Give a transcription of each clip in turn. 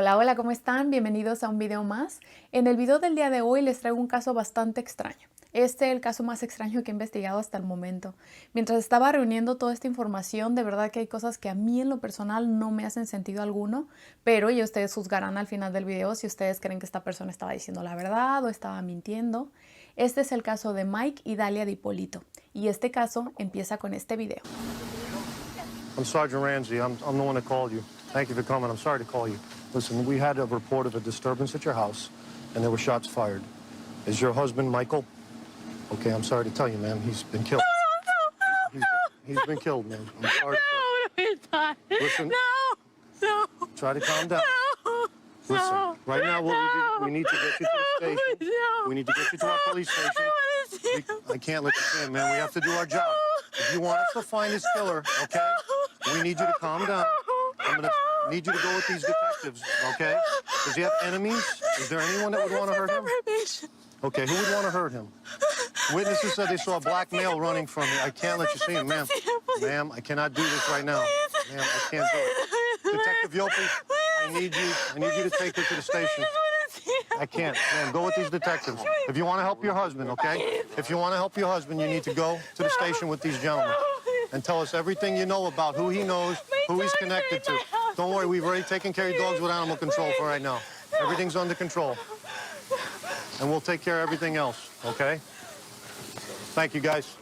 Hola, hola, ¿cómo están? Bienvenidos a un video más. En el video del día de hoy les traigo un caso bastante extraño. Este es el caso más extraño que he investigado hasta el momento. Mientras estaba reuniendo toda esta información, de verdad que hay cosas que a mí en lo personal no me hacen sentido alguno, pero ya ustedes juzgarán al final del video si ustedes creen que esta persona estaba diciendo la verdad o estaba mintiendo. Este es el caso de Mike y Dalia Di Polito, y este caso empieza con este video. I'm Sergeant Ramsey. I'm the one that called you. Thank you for coming. I'm sorry to call you. Listen, we had a report of a disturbance at your house, and there were shots fired. Is your husband Michael? Okay, I'm sorry to tell you, ma'am. He's been killed. He's, he's been killed, ma'am. I'm sorry. No, he's not. Listen. No. Try to calm down. No. Listen. No. Right now, we need to get you to the station. No. We need to get you to our police station. I want to see him. I can't let you stay, man. We have to do our job. If you want us to find this killer, okay, we need you to calm down. I'm going to need you to go with these detectives, okay? Does he have enemies? Is there anyone that would want to hurt him? Okay, who would want to hurt him? Witnesses said they saw a black male running from you. I can't let you see him, ma'am. Ma'am, I cannot do this right now. Ma'am, I can't do it. Detective Yopi, I need you to take her to the station. I can't. Ma'am, go with these detectives. If you want to help your husband, okay? If you want to help your husband, you need to go to the station with these gentlemen and tell us everything you know about who he knows, who he's connected to. Don't worry, we've already taken care of your dogs with animal control for right now. Everything's under control. And we'll take care of everything else, okay? Thank you, guys.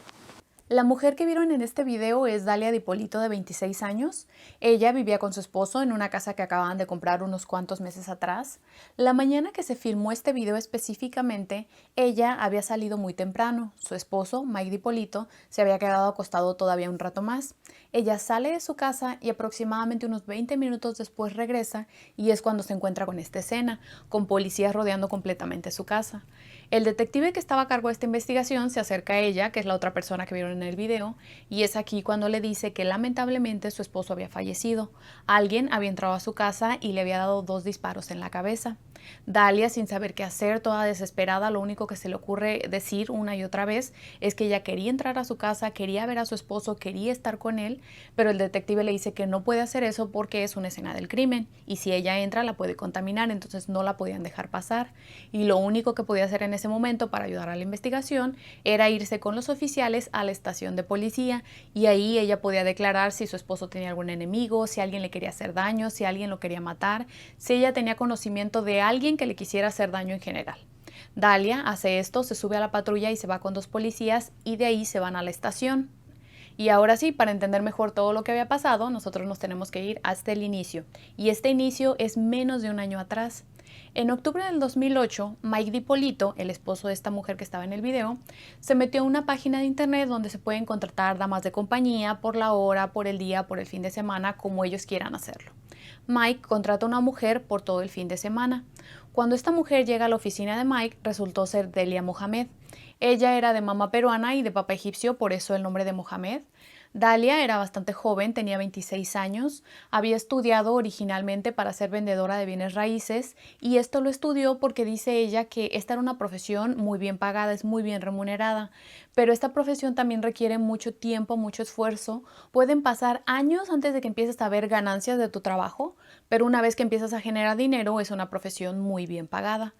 La mujer que vieron en este video es Dalia Di Polito, de 26 años. Ella vivía con su esposo en una casa que acababan de comprar unos cuantos meses atrás. La mañana que se filmó este video específicamente, ella había salido muy temprano. Su esposo, Mike Di Polito, se había quedado acostado todavía un rato más. Ella sale de su casa y aproximadamente unos 20 minutos después regresa, y es cuando se encuentra con esta escena, con policías rodeando completamente su casa. El detective que estaba a cargo de esta investigación se acerca a ella, que es la otra persona que vieron en el video, y es aquí cuando le dice que lamentablemente su esposo había fallecido. Alguien había entrado a su casa y le había dado 2 disparos en la cabeza. Dalia, sin saber qué hacer, toda desesperada, lo único que se le ocurre decir una y otra vez es que ella quería entrar a su casa, quería ver a su esposo, quería estar con él, pero el detective le dice que no puede hacer eso porque es una escena del crimen, y si ella entra la puede contaminar, entonces no la podían dejar pasar. Y lo único que podía hacer en ese momento para ayudar a la investigación era irse con los oficiales a la estación de policía, y ahí ella podía declarar si su esposo tenía algún enemigo, si alguien le quería hacer daño, si alguien lo quería matar, si ella tenía conocimiento de alguien que le quisiera hacer daño en general. Dalia hace esto, se sube a la patrulla y se va con 2 policías, y de ahí se van a la estación. Y ahora sí, para entender mejor todo lo que había pasado, nosotros nos tenemos que ir hasta el inicio. Y este inicio es menos de un año atrás. En octubre del 2008, Mike Di Polito, el esposo de esta mujer que estaba en el video, se metió a una página de internet donde se pueden contratar damas de compañía por la hora, por el día, por el fin de semana, como ellos quieran hacerlo. Mike contrata a una mujer por todo el fin de semana. Cuando esta mujer llega a la oficina de Mike, resultó ser Delia Mohamed. Ella era de mamá peruana y de papá egipcio, por eso el nombre de Mohamed. Dalia era bastante joven, tenía 26 años, había estudiado originalmente para ser vendedora de bienes raíces, y esto lo estudió porque dice ella que esta era una profesión muy bien pagada, es muy bien remunerada, pero esta profesión también requiere mucho tiempo, mucho esfuerzo. Pueden pasar años antes de que empieces a ver ganancias de tu trabajo, pero una vez que empiezas a generar dinero es una profesión muy bien pagada.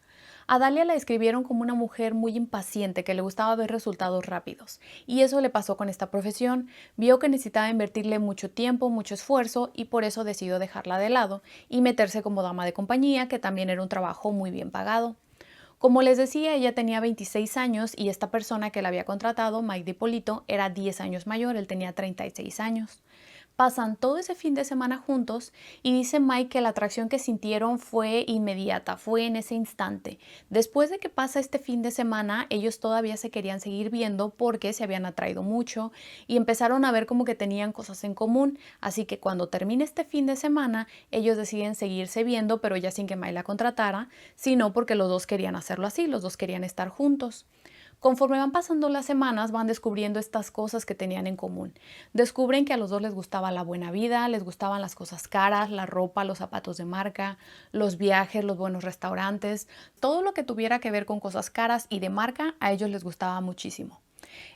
A Dalia la describieron como una mujer muy impaciente que le gustaba ver resultados rápidos, y eso le pasó con esta profesión. Vio que necesitaba invertirle mucho tiempo, mucho esfuerzo, y por eso decidió dejarla de lado y meterse como dama de compañía, que también era un trabajo muy bien pagado. Como les decía, ella tenía 26 años y esta persona que la había contratado, Mike Di Polito, era 10 años mayor, él tenía 36 años. Pasan todo ese fin de semana juntos y dice Mike que la atracción que sintieron fue inmediata, fue en ese instante. Después de que pasa este fin de semana, ellos todavía se querían seguir viendo porque se habían atraído mucho y empezaron a ver como que tenían cosas en común. Así que cuando termine este fin de semana, ellos deciden seguirse viendo, pero ya sin que Mike la contratara, sino porque los dos querían hacerlo así, los dos querían estar juntos. Conforme van pasando las semanas, van descubriendo estas cosas que tenían en común. Descubren que a los dos les gustaba la buena vida, les gustaban las cosas caras, la ropa, los zapatos de marca, los viajes, los buenos restaurantes, todo lo que tuviera que ver con cosas caras y de marca, a ellos les gustaba muchísimo.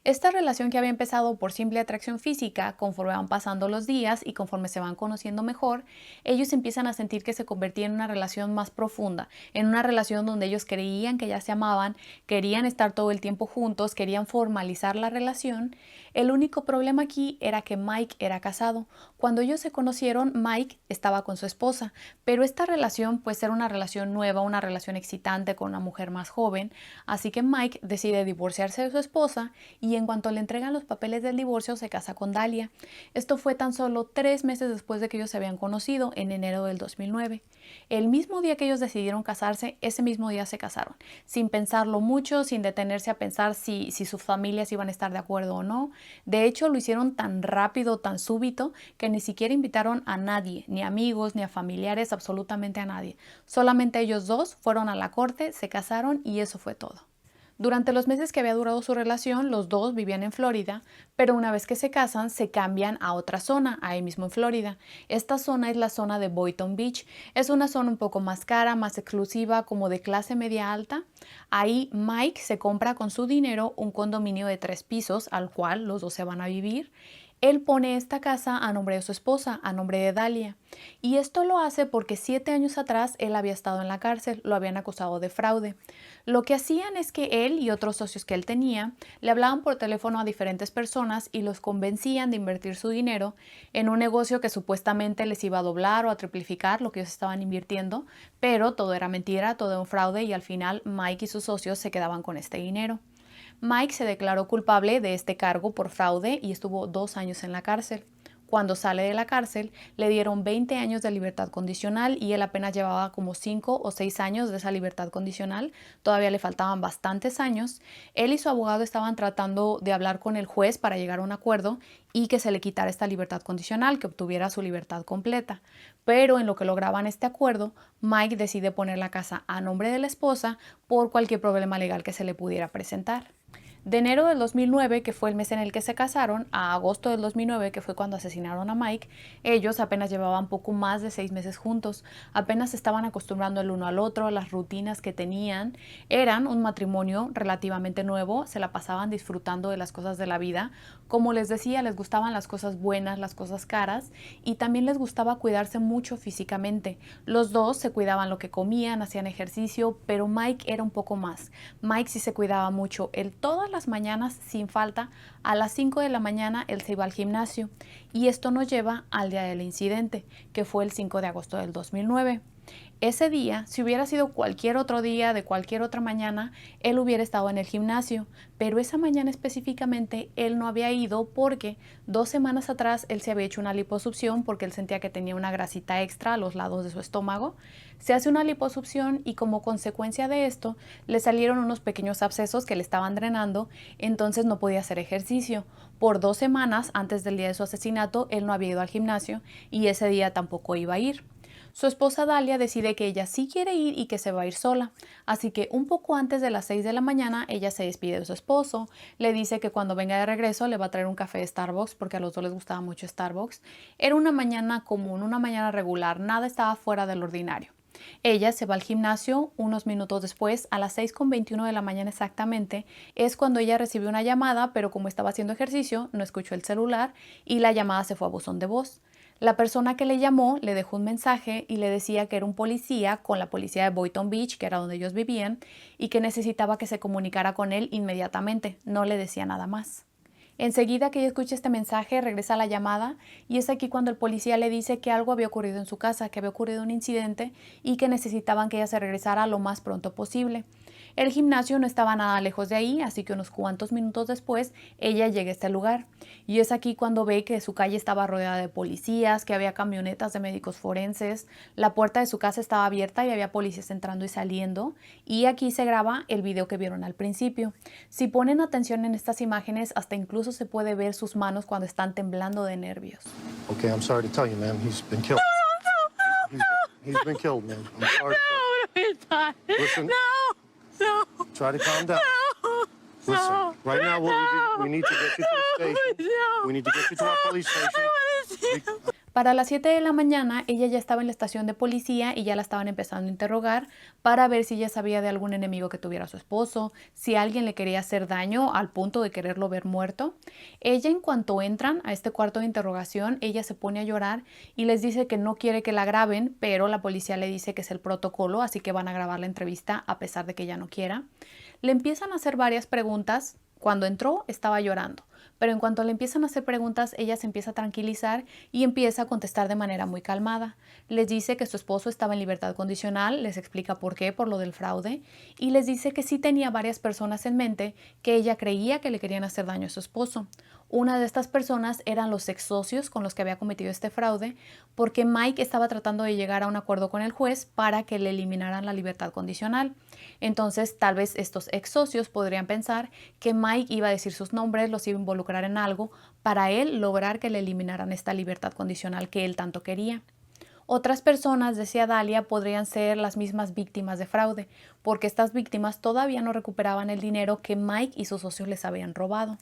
Esta relación que había empezado por simple atracción física, conforme van pasando los días y conforme se van conociendo mejor, ellos empiezan a sentir que se convertía en una relación más profunda, en una relación donde ellos creían que ya se amaban, querían estar todo el tiempo juntos, querían formalizar la relación. El único problema aquí era que Mike era casado. Cuando ellos se conocieron, Mike estaba con su esposa, pero esta relación pues era una relación nueva, una relación excitante con una mujer más joven, así que Mike decide divorciarse de su esposa y en cuanto le entregan los papeles del divorcio se casa con Dalia. Esto fue tan solo 3 meses después de que ellos se habían conocido, en enero del 2009. El mismo día que ellos decidieron casarse, ese mismo día se casaron, sin pensarlo mucho, sin detenerse a pensar si sus familias iban a estar de acuerdo o no. De hecho, lo hicieron tan rápido, tan súbito, que ni siquiera invitaron a nadie, ni amigos, ni a familiares, absolutamente a nadie. Solamente ellos dos fueron a la corte, se casaron y eso fue todo. Durante los meses que había durado su relación, los dos vivían en Florida, pero una vez que se casan, se cambian a otra zona, ahí mismo en Florida. Esta zona es la zona de Boynton Beach. Es una zona un poco más cara, más exclusiva, como de clase media alta. Ahí Mike se compra con su dinero un condominio de 3 pisos, al cual los dos se van a vivir. Él pone esta casa a nombre de su esposa, a nombre de Dalia. Y esto lo hace porque 7 años atrás él había estado en la cárcel, lo habían acusado de fraude. Lo que hacían es que él y otros socios que él tenía le hablaban por teléfono a diferentes personas y los convencían de invertir su dinero en un negocio que supuestamente les iba a doblar o a triplificar lo que ellos estaban invirtiendo, pero todo era mentira, todo era un fraude y al final Mike y sus socios se quedaban con este dinero. Mike se declaró culpable de este cargo por fraude y estuvo 2 años en la cárcel. Cuando sale de la cárcel, le dieron 20 años de libertad condicional y él apenas llevaba como 5 o 6 años de esa libertad condicional. Todavía le faltaban bastantes años. Él y su abogado estaban tratando de hablar con el juez para llegar a un acuerdo y que se le quitara esta libertad condicional, que obtuviera su libertad completa. Pero en lo que lograban este acuerdo, Mike decide poner la casa a nombre de la esposa por cualquier problema legal que se le pudiera presentar. De enero del 2009, que fue el mes en el que se casaron, a agosto del 2009, que fue cuando asesinaron a Mike, ellos apenas llevaban poco más de 6 meses juntos, apenas se estaban acostumbrando el uno al otro, a las rutinas que tenían. Eran un matrimonio relativamente nuevo, se la pasaban disfrutando de las cosas de la vida. Como les decía, les gustaban las cosas buenas, las cosas caras, y también les gustaba cuidarse mucho físicamente. Los dos se cuidaban lo que comían, hacían ejercicio, pero Mike era un poco más. Mike sí se cuidaba mucho. Él todas las mañanas, sin falta, a las 5 de la mañana él se iba al gimnasio. Y esto nos lleva al día del incidente, que fue el 5 de agosto del 2009. Ese día, si hubiera sido cualquier otro día de cualquier otra mañana, él hubiera estado en el gimnasio, pero esa mañana específicamente él no había ido porque 2 semanas atrás él se había hecho una liposucción porque él sentía que tenía una grasita extra a los lados de su estómago. Se hace una liposucción y como consecuencia de esto le salieron unos pequeños abscesos que le estaban drenando, entonces no podía hacer ejercicio. Por 2 semanas antes del día de su asesinato él no había ido al gimnasio y ese día tampoco iba a ir. Su esposa Dalia decide que ella sí quiere ir y que se va a ir sola, así que un poco antes de las 6 de la mañana ella se despide de su esposo, le dice que cuando venga de regreso le va a traer un café de Starbucks porque a los dos les gustaba mucho Starbucks. Era una mañana común, una mañana regular, nada estaba fuera del ordinario. Ella se va al gimnasio unos minutos después, a las 6:21 de la mañana exactamente, es cuando ella recibió una llamada, pero como estaba haciendo ejercicio, no escuchó el celular y la llamada se fue a buzón de voz. La persona que le llamó le dejó un mensaje y le decía que era un policía con la policía de Boynton Beach, que era donde ellos vivían, y que necesitaba que se comunicara con él inmediatamente. No le decía nada más. Enseguida que ella escucha este mensaje, regresa a la llamada y es aquí cuando el policía le dice que algo había ocurrido en su casa, que había ocurrido un incidente y que necesitaban que ella se regresara lo más pronto posible. El gimnasio no estaba nada lejos de ahí, así que unos cuantos minutos después ella llega a este lugar. Y es aquí cuando ve que su calle estaba rodeada de policías, que había camionetas de médicos forenses, la puerta de su casa estaba abierta y había policías entrando y saliendo. Y aquí se graba el video que vieron al principio. Si ponen atención en estas imágenes, hasta incluso se puede ver sus manos cuando están temblando de nervios. Okay, I'm sorry to tell you, ma'am. He's been killed. He's been killed, ma'am. I'm sorry. No, it's not. Listen. No. Try to calm down. Listen, right now what we need to get you to the station. No. We need to get you to our police station. I want to see him. Para las 7 de la mañana, ella ya estaba en la estación de policía y ya la estaban empezando a interrogar para ver si ella sabía de algún enemigo que tuviera a su esposo, si alguien le quería hacer daño al punto de quererlo ver muerto. Ella, en cuanto entran a este cuarto de interrogación, ella se pone a llorar y les dice que no quiere que la graben, pero la policía le dice que es el protocolo, así que van a grabar la entrevista a pesar de que ella no quiera. Le empiezan a hacer varias preguntas. Cuando entró estaba llorando, pero en cuanto le empiezan a hacer preguntas, ella se empieza a tranquilizar y empieza a contestar de manera muy calmada. Les dice que su esposo estaba en libertad condicional, les explica por qué, por lo del fraude, y les dice que sí tenía varias personas en mente que ella creía que le querían hacer daño a su esposo. Una de estas personas eran los ex socios con los que había cometido este fraude, porque Mike estaba tratando de llegar a un acuerdo con el juez para que le eliminaran la libertad condicional. Entonces, tal vez estos ex socios podrían pensar que Mike iba a decir sus nombres, los iba a involucrar en algo para él lograr que le eliminaran esta libertad condicional que él tanto quería. Otras personas, decía Dalia, podrían ser las mismas víctimas de fraude, porque estas víctimas todavía no recuperaban el dinero que Mike y sus socios les habían robado.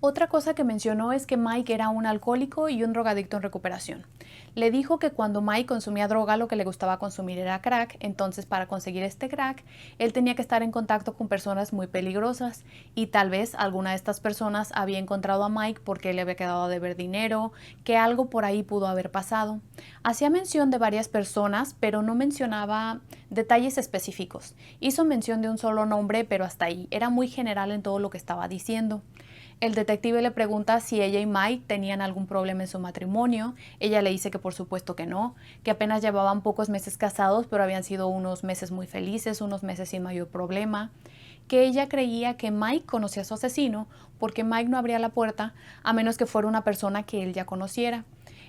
Otra cosa que mencionó es que Mike era un alcohólico y un drogadicto en recuperación. Le dijo que cuando Mike consumía droga lo que le gustaba consumir era crack, entonces para conseguir este crack él tenía que estar en contacto con personas muy peligrosas y tal vez alguna de estas personas había encontrado a Mike porque le había quedado a deber dinero, que algo por ahí pudo haber pasado. Hacía mención de varias personas, pero no mencionaba detalles específicos. Hizo mención de un solo nombre, pero hasta ahí. Era muy general en todo lo que estaba diciendo. El detective le pregunta si ella y Mike tenían algún problema en su matrimonio. Ella le dice que por supuesto que no, que apenas llevaban pocos meses casados, pero habían sido unos meses muy felices, unos meses sin mayor problema. Que ella creía que Mike conocía a su asesino porque Mike no abría la puerta a menos que fuera una persona que él ya conociera.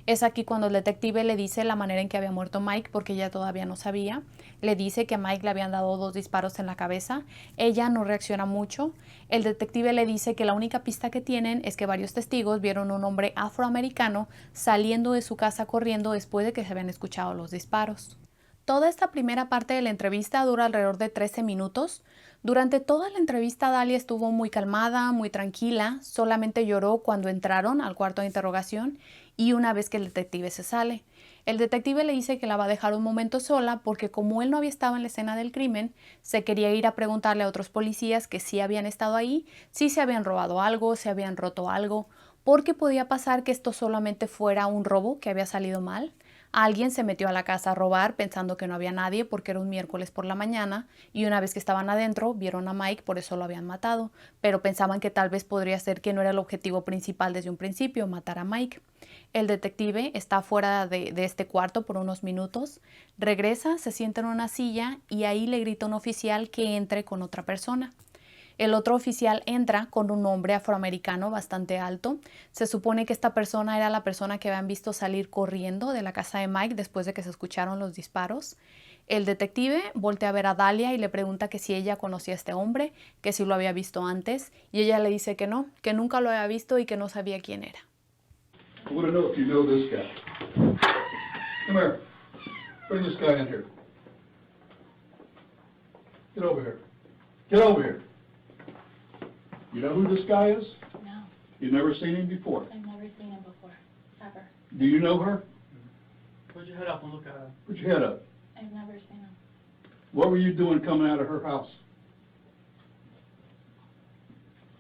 Es aquí cuando el detective le dice la manera en que había muerto Mike porque ella todavía no sabía. Le dice que a Mike le habían dado 2 disparos en la cabeza. Ella no reacciona mucho. El detective le dice que la única pista que tienen es que varios testigos vieron un hombre afroamericano saliendo de su casa corriendo después de que se habían escuchado los disparos. Toda esta primera parte de la entrevista dura alrededor de 13 minutos. Durante toda la entrevista Dalia estuvo muy calmada, muy tranquila, solamente lloró cuando entraron al cuarto de interrogación y una vez que el detective se sale. El detective le dice que la va a dejar un momento sola porque como él no había estado en la escena del crimen, se quería ir a preguntarle a otros policías que sí habían estado ahí, si se habían robado algo, si habían roto algo, porque podía pasar que esto solamente fuera un robo que había salido mal. Alguien se metió a la casa a robar pensando que no había nadie porque era un miércoles por la mañana y una vez que estaban adentro vieron a Mike, por eso lo habían matado, pero pensaban que tal vez podría ser que no era el objetivo principal desde un principio, matar a Mike. El detective está fuera de este cuarto por unos minutos, regresa, se sienta en una silla y ahí le grita a un oficial que entre con otra persona. El otro oficial entra con un hombre afroamericano bastante alto. Se supone que esta persona era la persona que habían visto salir corriendo de la casa de Mike después de que se escucharon los disparos. El detective voltea a ver a Dalia y le pregunta que si ella conocía a este hombre, que si lo había visto antes, y ella le dice que no, que nunca lo había visto y que no sabía quién era. I want to know if you know this guy. Come here. Bring this guy in here. Get over here. Get over here. You know who this guy is? No, You've never seen him before. I've never seen him before. Ever. Do you know her? Put your head up and look at her. Put your head up. I've never seen him. What were you doing coming out of her house?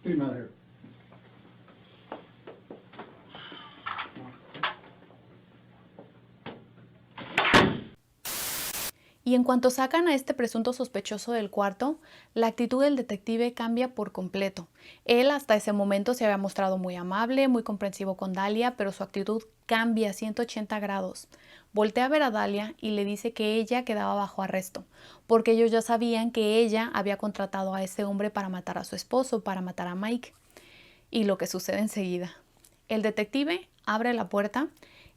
Get him out of here. Y en cuanto sacan a este presunto sospechoso del cuarto, la actitud del detective cambia por completo. Él hasta ese momento se había mostrado muy amable, muy comprensivo con Dalia, pero su actitud cambia 180 grados. Voltea a ver a Dalia y le dice que ella quedaba bajo arresto, porque ellos ya sabían que ella había contratado a ese hombre para matar a su esposo, para matar a Mike. Y lo que sucede enseguida. El detective abre la puerta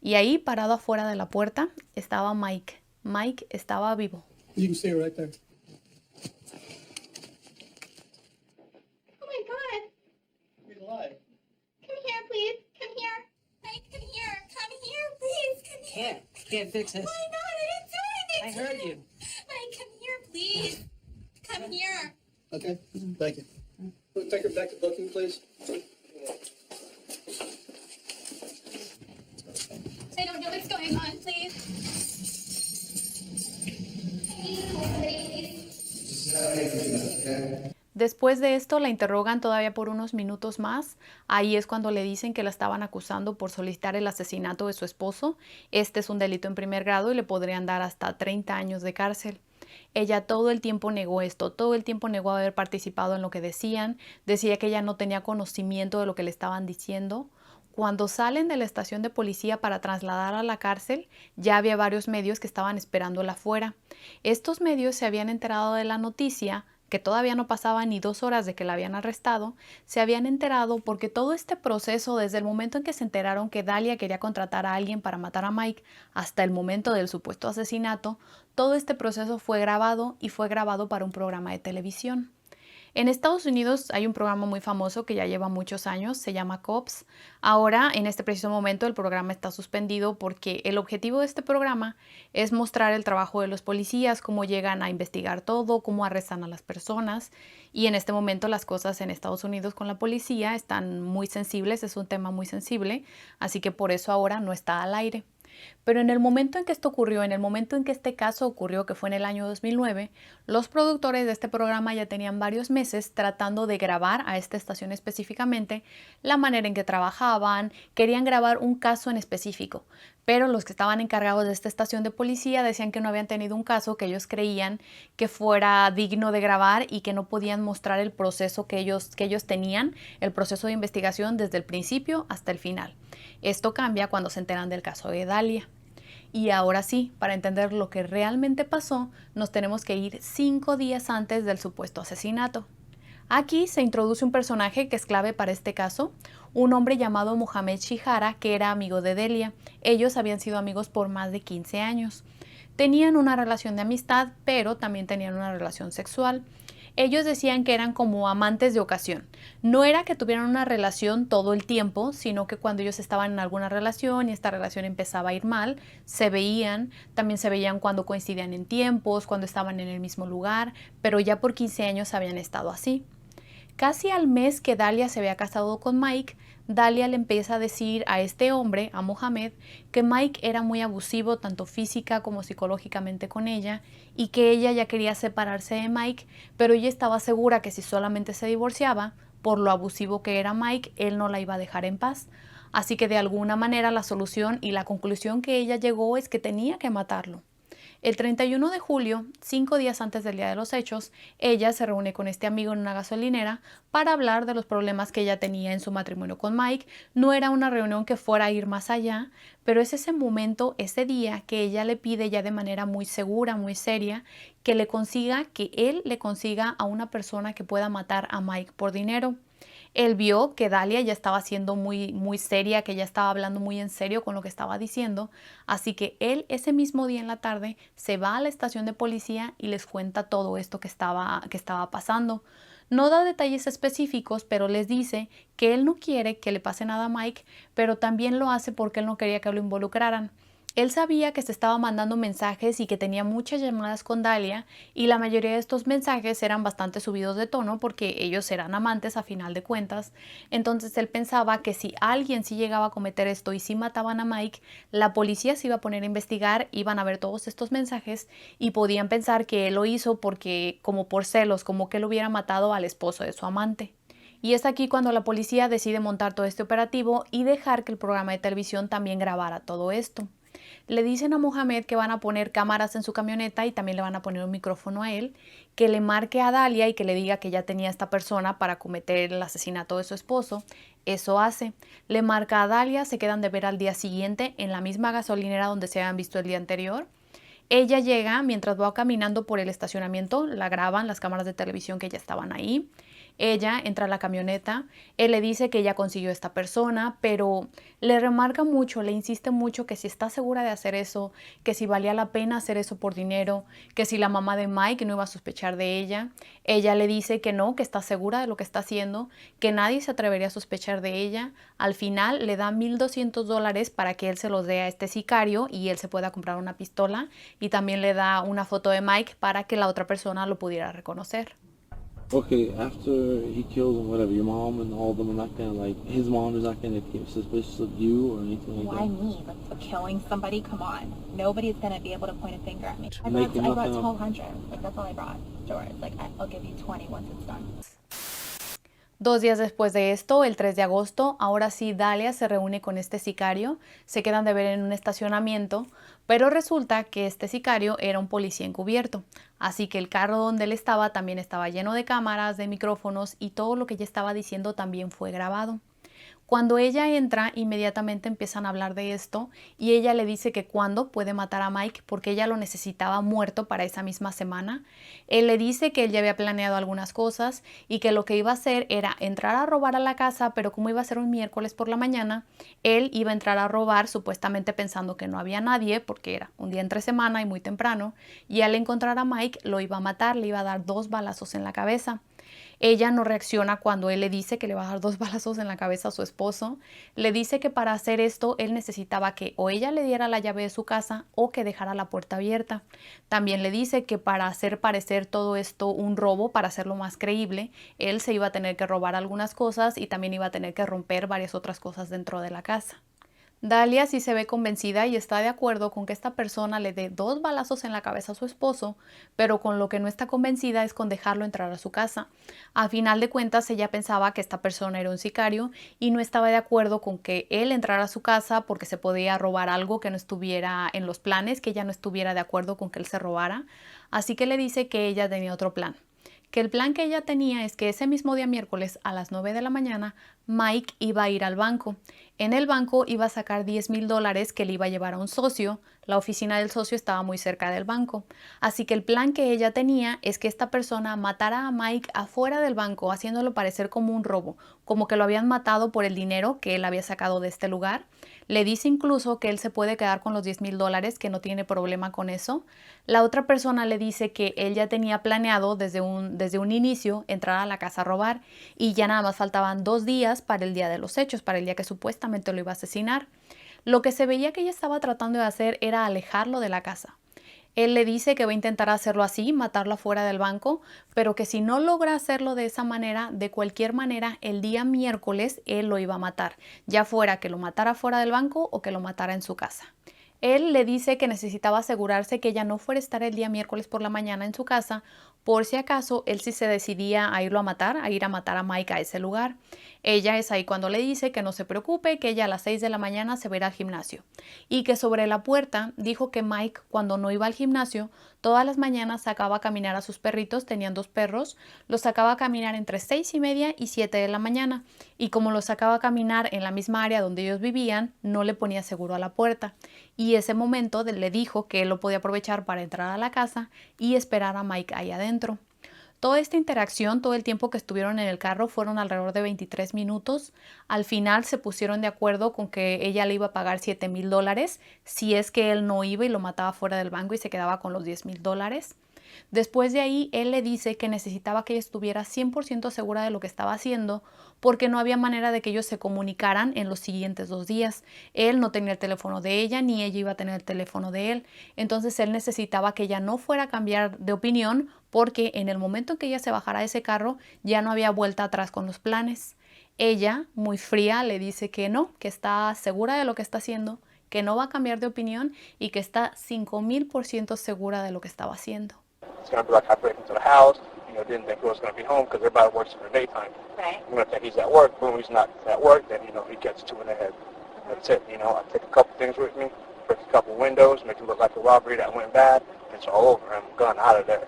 y ahí, parado afuera de la puerta, estaba Mike. Mike estaba vivo. You can see her right there. Oh my god. You're alive. Come here, please. Come here. Mike, come here. Come here, please. Come here. Can't fix this. Why not? I didn't do anything. I heard you. Mike, come here, please. Come here. Okay, thank you. We'll take her back to booking, please. I don't know what's what's going on, please. Después de esto la interrogan todavía por unos minutos más. Ahí es cuando le dicen que la estaban acusando por solicitar el asesinato de su esposo. Este es un delito en primer grado y le podrían dar hasta 30 años de cárcel. Ella todo el tiempo negó esto, todo el tiempo negó haber participado en lo que decían. Decía que ella no tenía conocimiento de lo que le estaban diciendo. Cuando salen de la estación de policía para trasladar a la cárcel, ya había varios medios que estaban esperándola afuera. Estos medios se habían enterado de la noticia, que todavía no pasaban ni 2 horas de que la habían arrestado, se habían enterado porque todo este proceso, desde el momento en que se enteraron que Dalia quería contratar a alguien para matar a Mike hasta el momento del supuesto asesinato, todo este proceso fue grabado y fue grabado para un programa de televisión. En Estados Unidos hay un programa muy famoso que ya lleva muchos años, se llama Cops. Ahora, en este preciso momento, el programa está suspendido porque el objetivo de este programa es mostrar el trabajo de los policías, cómo llegan a investigar todo, cómo arrestan a las personas. Y en este momento las cosas en Estados Unidos con la policía están muy sensibles, es un tema muy sensible, así que por eso ahora no está al aire. Pero en el momento en que esto ocurrió, en el momento en que este caso ocurrió, que fue en el año 2009, los productores de este programa ya tenían varios meses tratando de grabar a esta estación específicamente la manera en que trabajaban, querían grabar un caso en específico, pero los que estaban encargados de esta estación de policía decían que no habían tenido un caso que ellos creían que fuera digno de grabar y que no podían mostrar el proceso que ellos tenían, el proceso de investigación desde el principio hasta el final. Esto cambia cuando se enteran del caso de Dalia. Y ahora sí, para entender lo que realmente pasó, nos tenemos que ir 5 días antes del supuesto asesinato. Aquí se introduce un personaje que es clave para este caso, un hombre llamado Mohamed Shihara, que era amigo de Delia. Ellos habían sido amigos por más de 15 años. Tenían una relación de amistad, pero también tenían una relación sexual. Ellos decían que eran como amantes de ocasión. No era que tuvieran una relación todo el tiempo, sino que cuando ellos estaban en alguna relación y esta relación empezaba a ir mal, se veían. También se veían cuando coincidían en tiempos, cuando estaban en el mismo lugar, pero ya por 15 años habían estado así. Casi al mes que Dalia se había casado con Mike, Dalia le empieza a decir a este hombre, a Mohamed, que Mike era muy abusivo tanto física como psicológicamente con ella y que ella ya quería separarse de Mike, pero ella estaba segura que si solamente se divorciaba, por lo abusivo que era Mike, él no la iba a dejar en paz. Así que de alguna manera la solución y la conclusión que ella llegó es que tenía que matarlo. El 31 de julio, 5 días antes del día de los hechos, ella se reúne con este amigo en una gasolinera para hablar de los problemas que ella tenía en su matrimonio con Mike. No era una reunión que fuera a ir más allá, pero es ese momento, ese día, que ella le pide ya de manera muy segura, muy seria, que él le consiga a una persona que pueda matar a Mike por dinero. Él vio que Dalia ya estaba siendo muy seria, que ya estaba hablando muy en serio con lo que estaba diciendo, así que él ese mismo día en la tarde se va a la estación de policía y les cuenta todo esto que estaba pasando. No da detalles específicos, pero les dice que él no quiere que le pase nada a Mike, pero también lo hace porque él no quería que lo involucraran. Él sabía que se estaba mandando mensajes y que tenía muchas llamadas con Dalia y la mayoría de estos mensajes eran bastante subidos de tono porque ellos eran amantes a final de cuentas. Entonces él pensaba que si alguien sí llegaba a cometer esto y si mataban a Mike, la policía se iba a poner a investigar, iban a ver todos estos mensajes y podían pensar que él lo hizo porque como por celos, como que él hubiera matado al esposo de su amante. Y es aquí cuando la policía decide montar todo este operativo y dejar que el programa de televisión también grabara todo esto. Le dicen a Mohamed que van a poner cámaras en su camioneta y también le van a poner un micrófono a él, que le marque a Dalia y que le diga que ya tenía esta persona para cometer el asesinato de su esposo. Eso hace. Le marca a Dalia, se quedan de ver al día siguiente en la misma gasolinera donde se habían visto el día anterior. Ella llega mientras va caminando por el estacionamiento, la graban las cámaras de televisión que ya estaban ahí. Ella entra a la camioneta, él le dice que ella consiguió a esta persona, pero le remarca mucho, le insiste mucho que si está segura de hacer eso, que si valía la pena hacer eso por dinero, que si la mamá de Mike no iba a sospechar de ella. Ella le dice que no, que está segura de lo que está haciendo, que nadie se atrevería a sospechar de ella. Al final le da $1,200 para que él se los dé a este sicario y él se pueda comprar una pistola y también le da una foto de Mike para que la otra persona lo pudiera reconocer. Okay, after he kills him, whatever, your mom and all of them are not gonna, like, his mom is not gonna get suspicious of you or anything like Why that? me? Like, for killing somebody? Come on. Nobody's gonna be able to point a finger at me. I Making brought nothing up. 1,200. Like, that's all I brought. George, like, I'll give you 20 once it's done. 2 días después de esto, el 3 de agosto, ahora sí Dalia se reúne con este sicario, se quedan de ver en un estacionamiento, pero resulta que este sicario era un policía encubierto, así que el carro donde él estaba también estaba lleno de cámaras, de micrófonos y todo lo que ella estaba diciendo también fue grabado. Cuando ella entra, inmediatamente empiezan a hablar de esto y ella le dice que cuándo puede matar a Mike porque ella lo necesitaba muerto para esa misma semana. Él le dice que él ya había planeado algunas cosas y que lo que iba a hacer era entrar a robar a la casa, pero como iba a ser un miércoles por la mañana, él iba a entrar a robar supuestamente pensando que no había nadie porque era un día entre semana y muy temprano, y al encontrar a Mike lo iba a matar, le iba a dar 2 balazos en la cabeza. Ella no reacciona cuando él le dice que le va a dar 2 balazos en la cabeza a su esposo. Le dice que para hacer esto él necesitaba que o ella le diera la llave de su casa o que dejara la puerta abierta. También le dice que para hacer parecer todo esto un robo, para hacerlo más creíble, él se iba a tener que robar algunas cosas y también iba a tener que romper varias otras cosas dentro de la casa. Dalia sí se ve convencida y está de acuerdo con que esta persona le dé 2 balazos en la cabeza a su esposo, pero con lo que no está convencida es con dejarlo entrar a su casa. A final de cuentas, ella pensaba que esta persona era un sicario y no estaba de acuerdo con que él entrara a su casa porque se podía robar algo que no estuviera en los planes, que ella no estuviera de acuerdo con que él se robara. Así que le dice que ella tenía otro plan. Que el plan que ella tenía es que ese mismo día miércoles a las 9 de la mañana Mike iba a ir al banco. En el banco iba a sacar $10,000 que le iba a llevar a un socio. La oficina del socio estaba muy cerca del banco. Así que el plan que ella tenía es que esta persona matara a Mike afuera del banco, haciéndolo parecer como un robo, como que lo habían matado por el dinero que él había sacado de este lugar. Le dice incluso que él se puede quedar con los $10,000, que no tiene problema con eso. La otra persona le dice que él ya tenía planeado desde un inicio entrar a la casa a robar y ya nada más faltaban 2 días para el día de los hechos, para el día que supuestamente lo iba a asesinar. Lo que se veía que ella estaba tratando de hacer era alejarlo de la casa. Él le dice que va a intentar hacerlo así, matarlo afuera del banco, pero que si no logra hacerlo de esa manera, de cualquier manera, el día miércoles él lo iba a matar, ya fuera que lo matara fuera del banco o que lo matara en su casa. Él le dice que necesitaba asegurarse que ella no fuera a estar el día miércoles por la mañana en su casa, por si acaso él sí se decidía a irlo a matar, a ir a matar a Mike a ese lugar. Ella es ahí cuando le dice que no se preocupe, que ella a las 6 de la mañana se va a ir al gimnasio. Y que sobre la puerta dijo que Mike, cuando no iba al gimnasio, todas las mañanas sacaba a caminar a sus perritos, tenían 2 perros, los sacaba a caminar entre 6:30 y 7 de la mañana. Y como los sacaba a caminar en la misma área donde ellos vivían, no le ponía seguro a la puerta. Y ese momento le dijo que él lo podía aprovechar para entrar a la casa y esperar a Mike ahí adentro. Toda esta interacción, todo el tiempo que estuvieron en el carro fueron alrededor de 23 minutos. Al final se pusieron de acuerdo con que ella le iba a pagar $7,000 si es que él no iba y lo mataba fuera del banco y se quedaba con los $10,000. Después de ahí, él le dice que necesitaba que ella estuviera 100% segura de lo que estaba haciendo porque no había manera de que ellos se comunicaran en los siguientes 2 días. Él no tenía el teléfono de ella ni ella iba a tener el teléfono de él. Entonces él necesitaba que ella no fuera a cambiar de opinión porque en el momento en que ella se bajara de ese carro ya no había vuelta atrás con los planes. Ella, muy fría, le dice que no, que está segura de lo que está haciendo, que no va a cambiar de opinión y que está 5,000% segura de lo que estaba haciendo. It's going to be like I break into the house, didn't think he was going to be home because everybody works in the daytime. Right. I'm going to think he's at work. Boom, he's not at work, then, he gets 2 in the head. That's it. I take a couple things with me, break a couple windows, make it look like a robbery that went bad. It's all over. I'm gone out of there.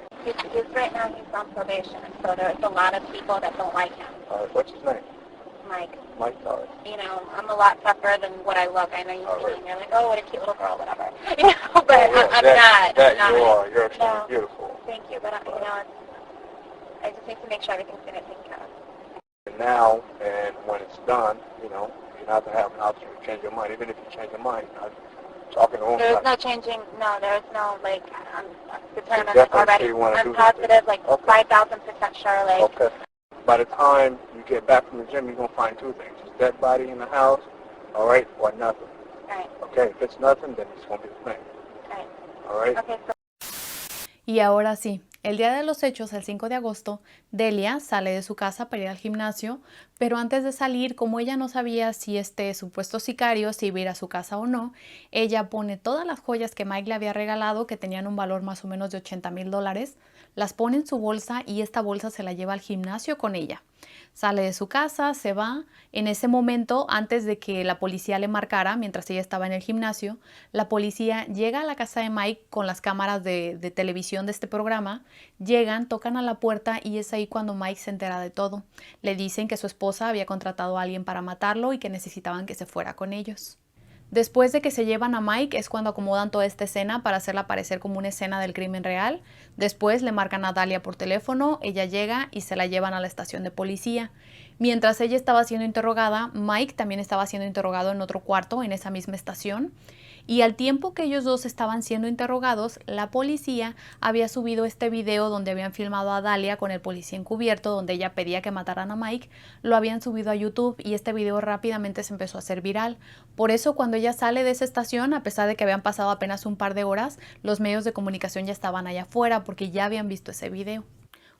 Right now he's on probation, so there's a lot of people that don't like him. What's his name? Mike. Mike, all right. I'm a lot tougher than what I look. I know you see me and you're like, oh, what a cute little girl, whatever. But I'm not. You are. You're extremely beautiful. Thank you, but I just need to make sure everything's going to take care of. And now, and when it's done, you're not going to have an option to change your mind. Even if you change your mind, talking to him. There's no changing, there's no, I'm determined Definitely already. I'm positive, okay. 5,000% sure, Okay. By the time you get back from the gym, you're going to find 2 things. A dead body in the house, all right, or nothing. Right. Okay, if it's nothing, then it's going to be the thing. Right. All right? Okay, so Y ahora sí, El día de los hechos, el 5 de agosto, Delia sale de su casa para ir al gimnasio, pero antes de salir, como ella no sabía si este supuesto sicario se iba a ir a su casa o no, ella pone todas las joyas que Mike le había regalado, que tenían un valor más o menos de $80,000, las pone en su bolsa y esta bolsa se la lleva al gimnasio con ella. Sale de su casa, se va. En ese momento, antes de que la policía le marcara, mientras ella estaba en el gimnasio, la policía llega a la casa de Mike con las cámaras de televisión de este programa. Llegan, tocan a la puerta y es ahí cuando Mike se entera de todo. Le dicen que su esposa había contratado a alguien para matarlo y que necesitaban que se fuera con ellos. Después de que se llevan a Mike es cuando acomodan toda esta escena para hacerla parecer como una escena del crimen real. Después le marcan a Dalia por teléfono, ella llega y se la llevan a la estación de policía. Mientras ella estaba siendo interrogada, Mike también estaba siendo interrogado en otro cuarto en esa misma estación. Y al tiempo que ellos dos estaban siendo interrogados, la policía había subido este video donde habían filmado a Dalia con el policía encubierto, donde ella pedía que mataran a Mike. Lo habían subido a YouTube y este video rápidamente se empezó a hacer viral. Por eso cuando ella sale de esa estación, a pesar de que habían pasado apenas un par de horas, los medios de comunicación ya estaban allá afuera porque ya habían visto ese video.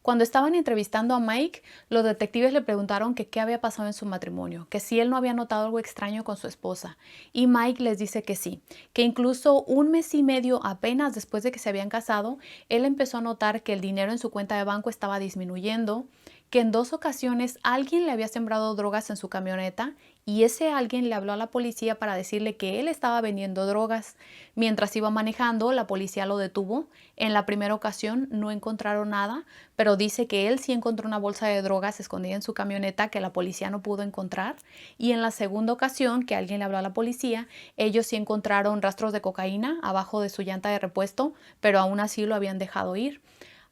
Cuando estaban entrevistando a Mike, los detectives le preguntaron que qué había pasado en su matrimonio, que si él no había notado algo extraño con su esposa. Y Mike les dice que sí, que incluso un mes y medio apenas después de que se habían casado, él empezó a notar que el dinero en su cuenta de banco estaba disminuyendo, que en 2 ocasiones alguien le había sembrado drogas en su camioneta y ese alguien le habló a la policía para decirle que él estaba vendiendo drogas. Mientras iba manejando, la policía lo detuvo. En la primera ocasión no encontraron nada, pero dice que él sí encontró una bolsa de drogas escondida en su camioneta que la policía no pudo encontrar. Y en la segunda ocasión que alguien le habló a la policía, ellos sí encontraron rastros de cocaína abajo de su llanta de repuesto, pero aún así lo habían dejado ir.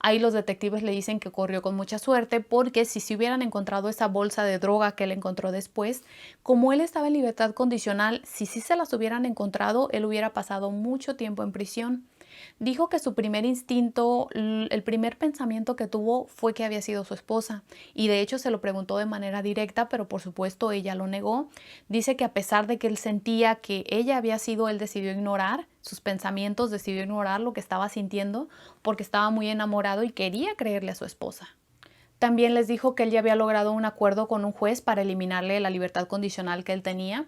Ahí los detectives le dicen que corrió con mucha suerte porque si se hubieran encontrado esa bolsa de droga que él encontró después, como él estaba en libertad condicional, si sí se las hubieran encontrado, él hubiera pasado mucho tiempo en prisión. Dijo que su primer instinto, el primer pensamiento que tuvo fue que había sido su esposa y de hecho se lo preguntó de manera directa, pero por supuesto ella lo negó. Dice que a pesar de que él sentía que ella había sido, él decidió ignorar sus pensamientos, decidió ignorar lo que estaba sintiendo porque estaba muy enamorado y quería creerle a su esposa. También les dijo que él ya había logrado un acuerdo con un juez para eliminarle la libertad condicional que él tenía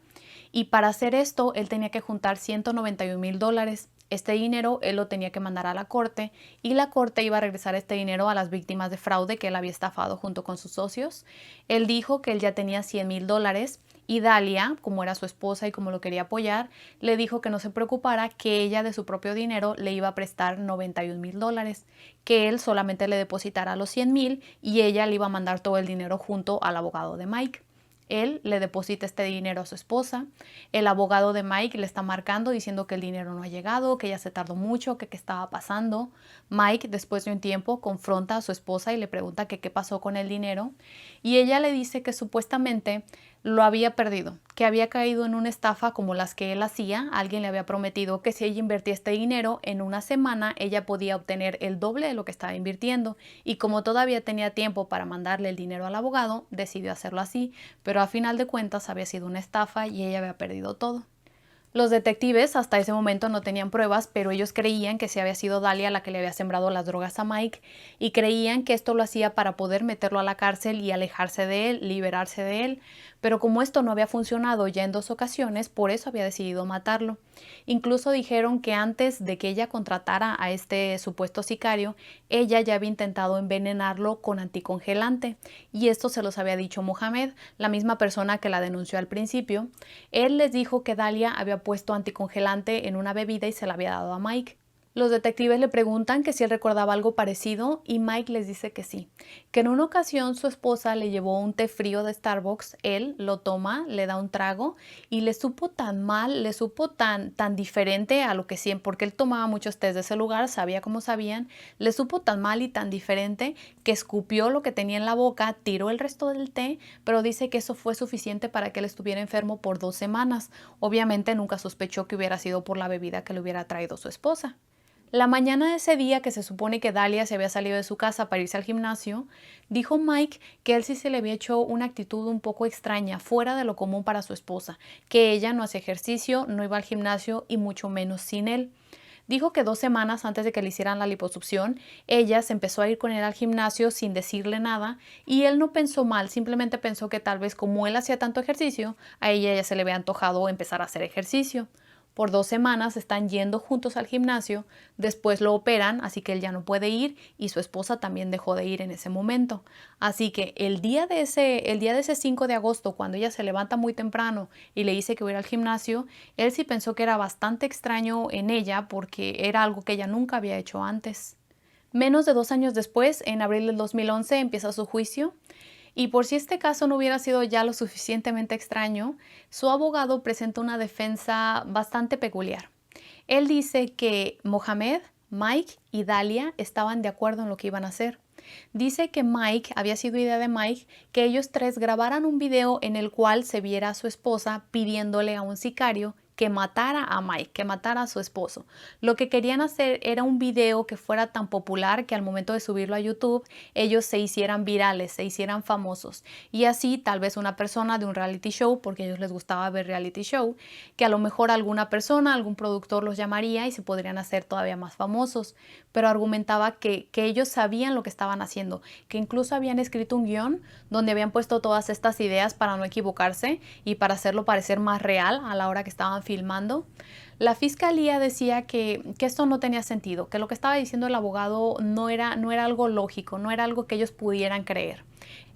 y para hacer esto él tenía que juntar $191,000. Este dinero él lo tenía que mandar a la corte y la corte iba a regresar este dinero a las víctimas de fraude que él había estafado junto con sus socios. Él dijo que él ya tenía $100,000 y Dalia, como era su esposa y como lo quería apoyar, le dijo que no se preocupara, que ella de su propio dinero le iba a prestar $91,000, que él solamente le depositara los $100,000 y ella le iba a mandar todo el dinero junto al abogado de Mike. Él le deposita este dinero a su esposa. El abogado de Mike le está marcando diciendo que el dinero no ha llegado, que ya se tardó mucho, que qué estaba pasando. Mike, después de un tiempo, confronta a su esposa y le pregunta que qué pasó con el dinero. Y ella le dice que supuestamente lo había perdido, que había caído en una estafa como las que él hacía. Alguien le había prometido que si ella invertía este dinero, en una semana ella podía obtener el doble de lo que estaba invirtiendo. Y como todavía tenía tiempo para mandarle el dinero al abogado, decidió hacerlo así, pero a final de cuentas había sido una estafa y ella había perdido todo. Los detectives hasta ese momento no tenían pruebas, pero ellos creían que sí había sido Dalia la que le había sembrado las drogas a Mike y creían que esto lo hacía para poder meterlo a la cárcel y alejarse de él, liberarse de él. Pero como esto no había funcionado ya en 2 ocasiones, por eso había decidido matarlo. Incluso dijeron que antes de que ella contratara a este supuesto sicario, ella ya había intentado envenenarlo con anticongelante. Y esto se los había dicho Mohamed, la misma persona que la denunció al principio. Él les dijo que Dalia había puesto anticongelante en una bebida y se la había dado a Mike. Los detectives le preguntan que si él recordaba algo parecido y Mike les dice que sí, que en una ocasión su esposa le llevó un té frío de Starbucks, él lo toma, le da un trago y le supo tan mal, le supo tan diferente a lo que siempre, porque él tomaba muchos tés de ese lugar, sabía cómo sabían, le supo tan mal y tan diferente que escupió lo que tenía en la boca, tiró el resto del té, pero dice que eso fue suficiente para que él estuviera enfermo por 2 semanas. Obviamente nunca sospechó que hubiera sido por la bebida que le hubiera traído su esposa. La mañana de ese día que se supone que Dalia se había salido de su casa para irse al gimnasio, dijo Mike que él sí se le había hecho una actitud un poco extraña, fuera de lo común para su esposa, que ella no hacía ejercicio, no iba al gimnasio y mucho menos sin él. Dijo que 2 semanas antes de que le hicieran la liposucción, ella se empezó a ir con él al gimnasio sin decirle nada y él no pensó mal, simplemente pensó que tal vez como él hacía tanto ejercicio, a ella ya se le había antojado empezar a hacer ejercicio. Por 2 semanas están yendo juntos al gimnasio, después lo operan, así que él ya no puede ir y su esposa también dejó de ir en ese momento. Así que el día de ese 5 de agosto, cuando ella se levanta muy temprano y le dice que va a ir al gimnasio, él sí pensó que era bastante extraño en ella porque era algo que ella nunca había hecho antes. Menos de 2 años después, en abril del 2011, empieza su juicio. Y por si este caso no hubiera sido ya lo suficientemente extraño, su abogado presenta una defensa bastante peculiar. Él dice que Mohamed, Mike y Dalia estaban de acuerdo en lo que iban a hacer. Dice que había sido idea de Mike que ellos 3 grabaran un video en el cual se viera a su esposa pidiéndole a un sicario que matara a Mike, que matara a su esposo. Lo que querían hacer era un video que fuera tan popular que al momento de subirlo a YouTube, ellos se hicieran virales, se hicieran famosos. Y así tal vez una persona de un reality show, porque a ellos les gustaba ver reality show, que a lo mejor alguna persona, algún productor los llamaría y se podrían hacer todavía más famosos. Pero argumentaba que ellos sabían lo que estaban haciendo, que incluso habían escrito un guión donde habían puesto todas estas ideas para no equivocarse y para hacerlo parecer más real a la hora que estaban filmando. La fiscalía decía que esto no tenía sentido, que lo que estaba diciendo el abogado no era algo lógico, no era algo que ellos pudieran creer.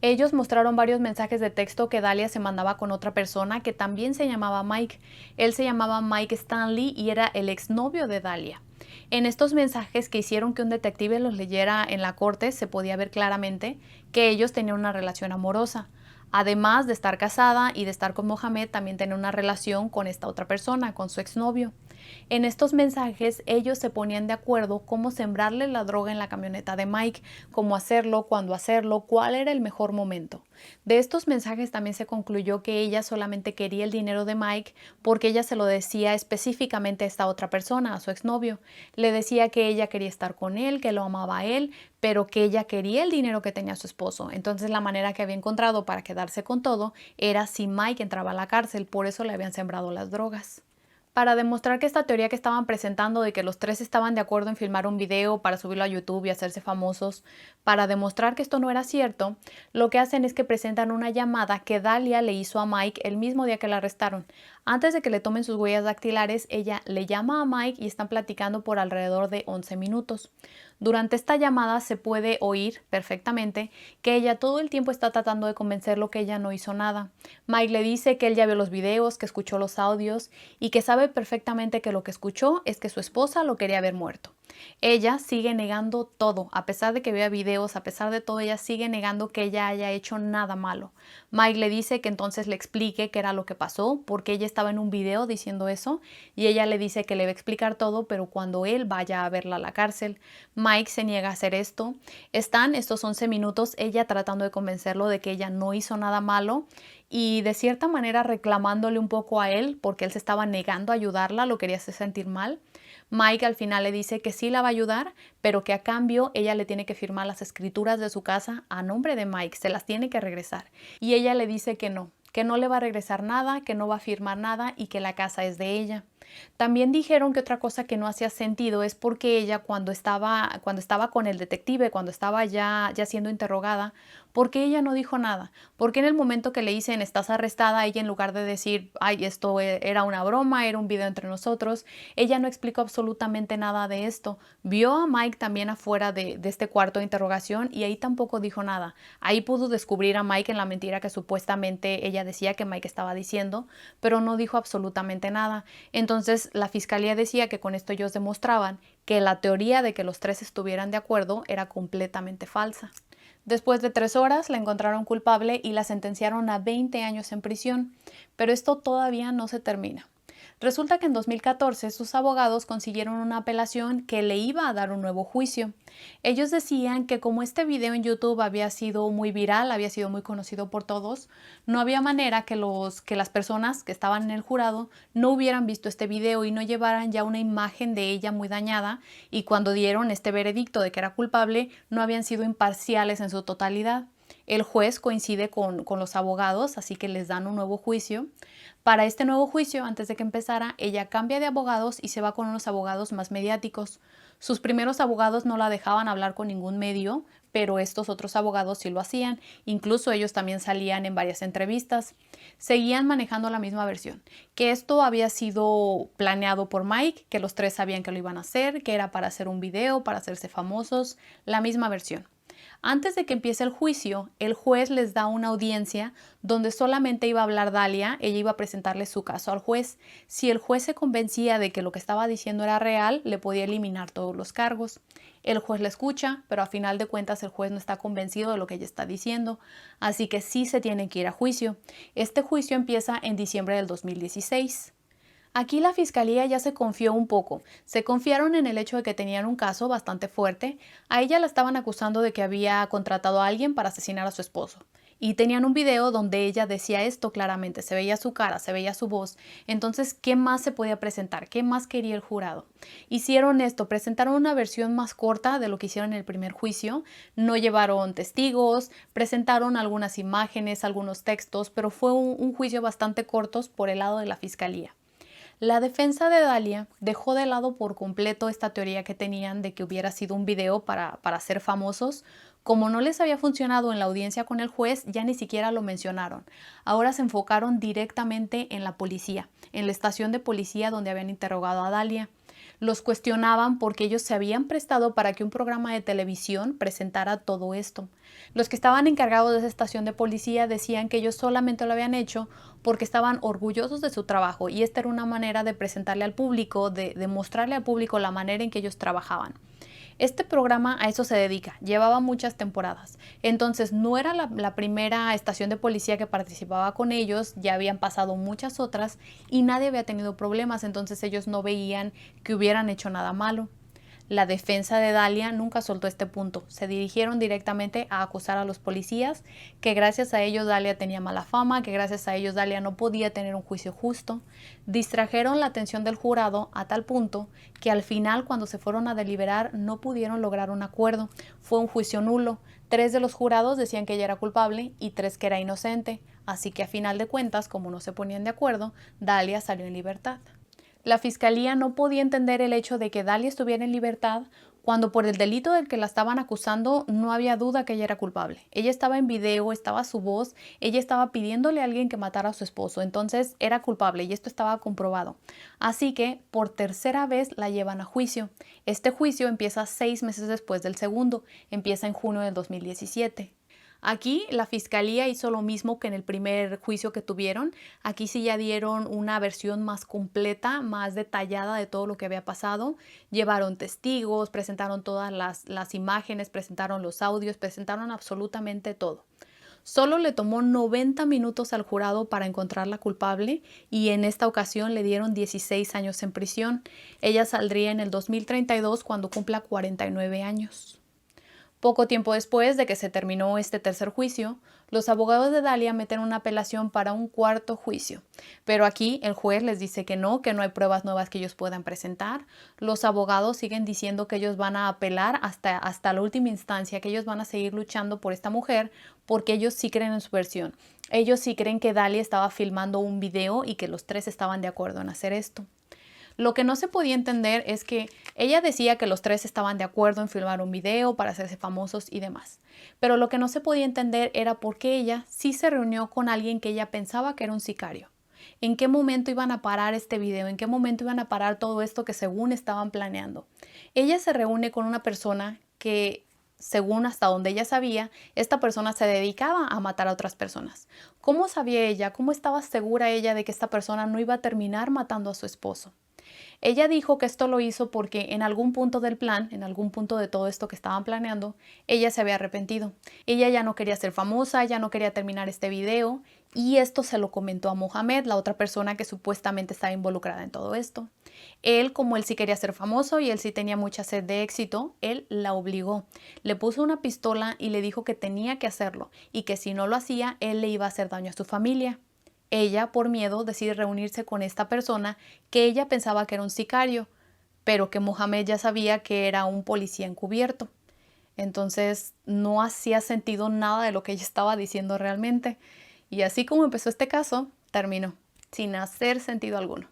Ellos mostraron varios mensajes de texto que Dalia se mandaba con otra persona que también se llamaba Mike. Él se llamaba Mike Stanley y era el exnovio de Dalia. En estos mensajes que hicieron que un detective los leyera en la corte, se podía ver claramente que ellos tenían una relación amorosa. Además de estar casada y de estar con Mohamed, también tenía una relación con esta otra persona, con su exnovio. En estos mensajes ellos se ponían de acuerdo cómo sembrarle la droga en la camioneta de Mike, cómo hacerlo, cuándo hacerlo, cuál era el mejor momento. De estos mensajes también se concluyó que ella solamente quería el dinero de Mike porque ella se lo decía específicamente a esta otra persona, a su exnovio. Le decía que ella quería estar con él, que lo amaba a él, pero que ella quería el dinero que tenía su esposo. Entonces la manera que había encontrado para quedarse con todo era si Mike entraba a la cárcel, por eso le habían sembrado las drogas. Para demostrar que esta teoría que estaban presentando de que los 3 estaban de acuerdo en filmar un video para subirlo a YouTube y hacerse famosos, para demostrar que esto no era cierto, lo que hacen es que presentan una llamada que Dalia le hizo a Mike el mismo día que la arrestaron. Antes de que le tomen sus huellas dactilares, ella le llama a Mike y están platicando por alrededor de 11 minutos. Durante esta llamada se puede oír perfectamente que ella todo el tiempo está tratando de convencerlo que ella no hizo nada. Mike le dice que él ya vio los videos, que escuchó los audios y que sabe perfectamente que lo que escuchó es que su esposa lo quería ver muerto. Ella sigue negando todo, a pesar de que vea videos, a pesar de todo, ella sigue negando que ella haya hecho nada malo. Mike le dice que entonces le explique qué era lo que pasó, porque ella estaba en un video diciendo eso, y ella le dice que le va a explicar todo, pero cuando él vaya a verla a la cárcel. Mike se niega a hacer esto. Están estos 11 minutos ella tratando de convencerlo de que ella no hizo nada malo y de cierta manera reclamándole un poco a él, porque él se estaba negando a ayudarla, lo quería hacer sentir mal. Mike al final le dice que sí la va a ayudar, pero que a cambio ella le tiene que firmar las escrituras de su casa a nombre de Mike, se las tiene que regresar. Y ella le dice que no le va a regresar nada, que no va a firmar nada y que la casa es de ella. También dijeron que otra cosa que no hacía sentido es porque ella cuando estaba con el detective, cuando estaba ya siendo interrogada, porque ella no dijo nada, porque en el momento que le dicen estás arrestada, ella en lugar de decir ay esto era una broma, era un video entre nosotros, ella no explicó absolutamente nada de esto. Vio a Mike también afuera de este cuarto de interrogación y ahí tampoco dijo nada. Ahí pudo descubrir a Mike en la mentira que supuestamente ella decía que Mike estaba diciendo, pero no dijo absolutamente nada. Entonces la fiscalía decía que con esto ellos demostraban que la teoría de que los 3 estuvieran de acuerdo era completamente falsa. Después de 3 horas la encontraron culpable y la sentenciaron a 20 años en prisión, pero esto todavía no se termina. Resulta que en 2014 sus abogados consiguieron una apelación que le iba a dar un nuevo juicio. Ellos decían que como este video en YouTube había sido muy viral, había sido muy conocido por todos, no había manera que las personas que estaban en el jurado no hubieran visto este video y no llevaran ya una imagen de ella muy dañada, y cuando dieron este veredicto de que era culpable no habían sido imparciales en su totalidad. El juez coincide con los abogados, así que les dan un nuevo juicio. Para este nuevo juicio, antes de que empezara, ella cambia de abogados y se va con unos abogados más mediáticos. Sus primeros abogados no la dejaban hablar con ningún medio, pero estos otros abogados sí lo hacían. Incluso ellos también salían en varias entrevistas. Seguían manejando la misma versión, que esto había sido planeado por Mike, que los tres sabían que lo iban a hacer, que era para hacer un video, para hacerse famosos, la misma versión. Antes de que empiece el juicio, el juez les da una audiencia donde solamente iba a hablar Dalia, ella iba a presentarle su caso al juez. Si el juez se convencía de que lo que estaba diciendo era real, le podía eliminar todos los cargos. El juez la escucha, pero a final de cuentas el juez no está convencido de lo que ella está diciendo, así que sí se tiene que ir a juicio. Este juicio empieza en diciembre del 2016. Aquí la fiscalía ya se confió un poco. Se confiaron en el hecho de que tenían un caso bastante fuerte. A ella la estaban acusando de que había contratado a alguien para asesinar a su esposo. Y tenían un video donde ella decía esto claramente. Se veía su cara, se veía su voz. Entonces, ¿qué más se podía presentar? ¿Qué más quería el jurado? Hicieron esto, presentaron una versión más corta de lo que hicieron en el primer juicio. No llevaron testigos, presentaron algunas imágenes, algunos textos, pero fue un juicio bastante corto por el lado de la fiscalía. La defensa de Dalia dejó de lado por completo esta teoría que tenían de que hubiera sido un video para ser famosos. Como no les había funcionado en la audiencia con el juez, ya ni siquiera lo mencionaron. Ahora se enfocaron directamente en la policía, en la estación de policía donde habían interrogado a Dalia. Los cuestionaban porque ellos se habían prestado para que un programa de televisión presentara todo esto. Los que estaban encargados de esa estación de policía decían que ellos solamente lo habían hecho porque estaban orgullosos de su trabajo y esta era una manera de presentarle al público, de mostrarle al público la manera en que ellos trabajaban. Este programa a eso se dedica, llevaba muchas temporadas, entonces no era la primera estación de policía que participaba con ellos, ya habían pasado muchas otras y nadie había tenido problemas, entonces ellos no veían que hubieran hecho nada malo. La defensa de Dalia nunca soltó este punto, se dirigieron directamente a acusar a los policías, que gracias a ellos Dalia tenía mala fama, que gracias a ellos Dalia no podía tener un juicio justo. Distrajeron la atención del jurado a tal punto que al final cuando se fueron a deliberar no pudieron lograr un acuerdo, fue un juicio nulo. 3 de los jurados decían que ella era culpable y 3 que era inocente, así que a final de cuentas, como no se ponían de acuerdo, Dalia salió en libertad. La fiscalía no podía entender el hecho de que Dalia estuviera en libertad cuando por el delito del que la estaban acusando no había duda que ella era culpable. Ella estaba en video, estaba su voz, ella estaba pidiéndole a alguien que matara a su esposo, entonces era culpable y esto estaba comprobado. Así que por tercera vez la llevan a juicio. Este juicio empieza 6 meses después del segundo, empieza en junio del 2017. Aquí la fiscalía hizo lo mismo que en el primer juicio que tuvieron. Aquí sí ya dieron una versión más completa, más detallada de todo lo que había pasado. Llevaron testigos, presentaron todas las imágenes, presentaron los audios, presentaron absolutamente todo. Solo le tomó 90 minutos al jurado para encontrarla culpable y en esta ocasión le dieron 16 años en prisión. Ella saldría en el 2032 cuando cumpla 49 años. Poco tiempo después de que se terminó este tercer juicio, los abogados de Dalia meten una apelación para un cuarto juicio. Pero aquí el juez les dice que no hay pruebas nuevas que ellos puedan presentar. Los abogados siguen diciendo que ellos van a apelar hasta la última instancia, que ellos van a seguir luchando por esta mujer porque ellos sí creen en su versión. Ellos sí creen que Dalia estaba filmando un video y que los 3 estaban de acuerdo en hacer esto. Lo que no se podía entender es que ella decía que los 3 estaban de acuerdo en filmar un video para hacerse famosos y demás. Pero lo que no se podía entender era por qué ella sí se reunió con alguien que ella pensaba que era un sicario. ¿En qué momento iban a parar este video? ¿En qué momento iban a parar todo esto que según estaban planeando? Ella se reúne con una persona que, según hasta donde ella sabía, esta persona se dedicaba a matar a otras personas. ¿Cómo sabía ella? ¿Cómo estaba segura ella de que esta persona no iba a terminar matando a su esposo? Ella dijo que esto lo hizo porque en algún punto del plan, en algún punto de todo esto que estaban planeando, ella se había arrepentido. Ella ya no quería ser famosa, ya no quería terminar este video y esto se lo comentó a Mohamed, la otra persona que supuestamente estaba involucrada en todo esto. Él, como él sí quería ser famoso y él sí tenía mucha sed de éxito, él la obligó. Le puso una pistola y le dijo que tenía que hacerlo y que si no lo hacía, él le iba a hacer daño a su familia. Ella, por miedo, decide reunirse con esta persona que ella pensaba que era un sicario, pero que Mohamed ya sabía que era un policía encubierto. Entonces no hacía sentido nada de lo que ella estaba diciendo realmente. Y así como empezó este caso, terminó sin hacer sentido alguno.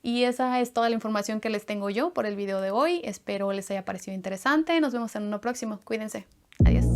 Y esa es toda la información que les tengo yo por el video de hoy. Espero les haya parecido interesante. Nos vemos en uno próximo. Cuídense. Adiós.